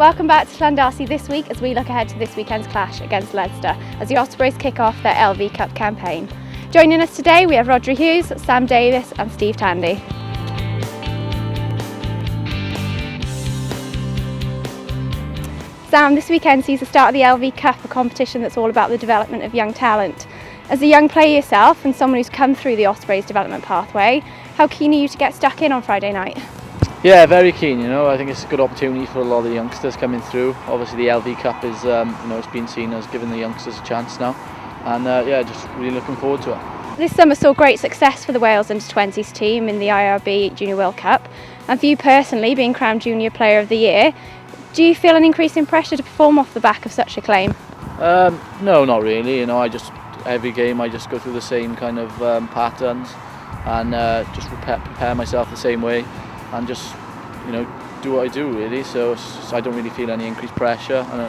Welcome back to Llandarcy this week as we look ahead to this weekend's clash against Leicester as the Ospreys kick off their LV Cup campaign. Joining us today we have Rhodri Hughes, Sam Davies and Steve Tandy. Sam, this weekend sees the start of the LV Cup, a competition that's all about the development of young talent. As a young player yourself and someone who's come through the Ospreys development pathway, how keen are you to get stuck in on Friday night? Yeah, very keen. I think it's a good opportunity for a lot of the youngsters coming through. Obviously, the LV Cup is, it's been seen as giving the youngsters a chance now, and just really looking forward to it. This summer saw great success for the Wales Under-20s team in the IRB Junior World Cup, and for you personally, being crowned Junior Player of the Year, do you feel an increase in pressure to perform off the back of such acclaim? No, not really. Every game I just go through the same kind of patterns, and just prepare myself the same way. And just do what I do really, so I don't really feel any increased pressure, and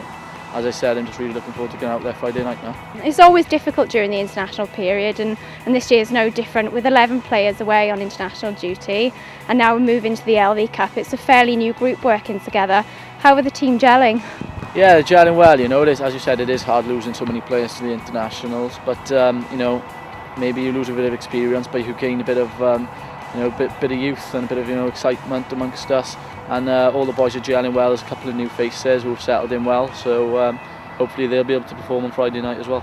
as I said, I'm just really looking forward to getting out there Friday night now. It's always difficult during the international period, and this year is no different with 11 players away on international duty, and now we move into the LV Cup. It's a fairly new group working together. How are the team gelling? Yeah, they're gelling well. It is, as you said, it is hard losing so many players to the internationals, but maybe you lose a bit of experience, but you gain a bit of bit of youth and a bit of excitement amongst us, and all the boys are gelling well. There's a couple of new faces who've settled in well, so hopefully they'll be able to perform on Friday night as well.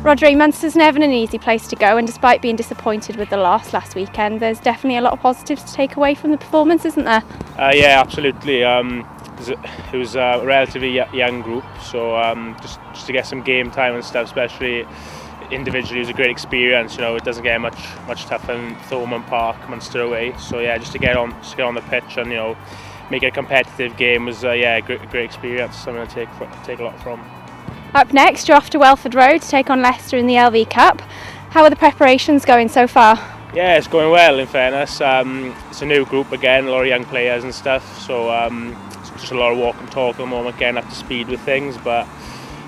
Rhodri, Munster's never an easy place to go, and despite being disappointed with the loss last weekend, there's definitely a lot of positives to take away from the performance, isn't there? Yeah, absolutely. It was a relatively young group, so just to get some game time and stuff, especially individually, it was a great experience. It doesn't get much tougher than Thomond Park, Munster away. So yeah, just to get on the pitch and make it a competitive game was a great experience. Something to take a lot from. Up next, you're off to Welford Road to take on Leicester in the LV Cup. How are the preparations going so far? Yeah, it's going well, in fairness. It's a new group again, a lot of young players and stuff, so it's just a lot of walk and talk at the moment, getting up to speed with things. But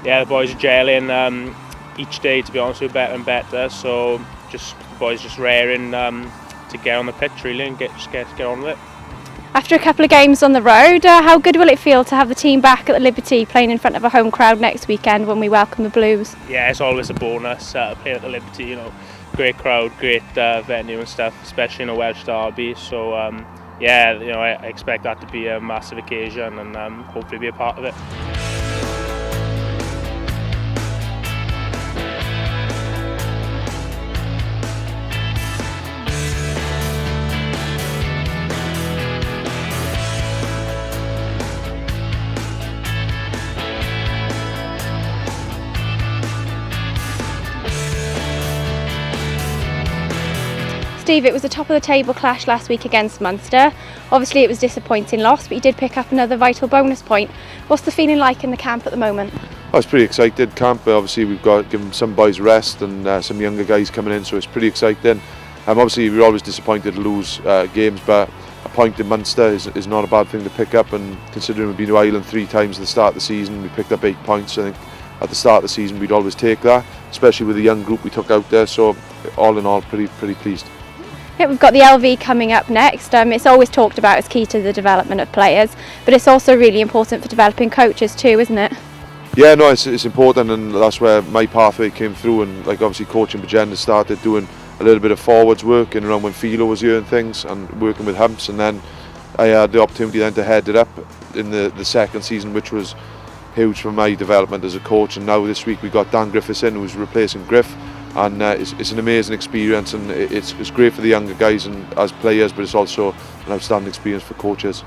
yeah, the boys are gelling each day, to be honest with you, better and better. So the boys just raring to get on the pitch really and get on with it. After a couple of games on the road, how good will it feel to have the team back at the Liberty playing in front of a home crowd next weekend when we welcome the Blues? Yeah, it's always a bonus playing at the Liberty. Great crowd, great venue and stuff, especially in a Welsh derby. So I expect that to be a massive occasion and hopefully be a part of it. Steve, it was a top of the table clash last week against Munster. Obviously it was a disappointing loss, but you did pick up another vital bonus point. What's the feeling like in the camp at the moment? I was pretty excited. Camp, obviously we've got given some boys rest and some younger guys coming in, so it's pretty exciting. Obviously we're always disappointed to lose games, but a point in Munster is not a bad thing to pick up, and considering we've been to Ireland 3 times at the start of the season, we picked up 8 points. I think at the start of the season we'd always take that, especially with the young group we took out there, so all in all pretty pleased. Yeah, we've got the LV coming up next. It's always talked about as key to the development of players, but it's also really important for developing coaches too, isn't it? Yeah, no, it's important, and that's where my pathway came through, and obviously coaching Bagenda started doing a little bit of forwards work and around when Philo was here and things, and working with Humps, and then I had the opportunity then to head it up in the second season, which was huge for my development as a coach. And now this week we got Dan Griffiths in, who's replacing Griff, and it's an amazing experience, and it's great for the younger guys and as players, but it's also an outstanding experience for coaches.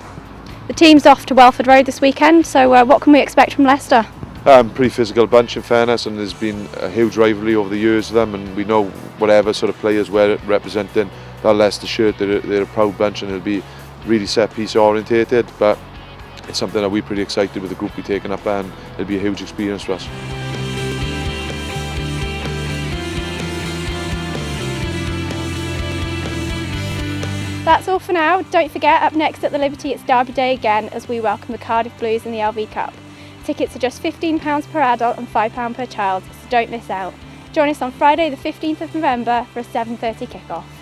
The team's off to Welford Road this weekend, so what can we expect from Leicester? Pretty physical bunch in fairness, and there's been a huge rivalry over the years with them, and we know whatever sort of players we're representing that Leicester shirt, they're a proud bunch, and it'll be really set piece orientated, but it's something that we're pretty excited with the group we've taken up, and it'll be a huge experience for us. That's all for now. Don't forget, up next at the Liberty it's Derby Day again as we welcome the Cardiff Blues in the LV Cup. Tickets are just £15 per adult and £5 per child, so don't miss out. Join us on Friday the 15th of November for a 7:30 kick-off.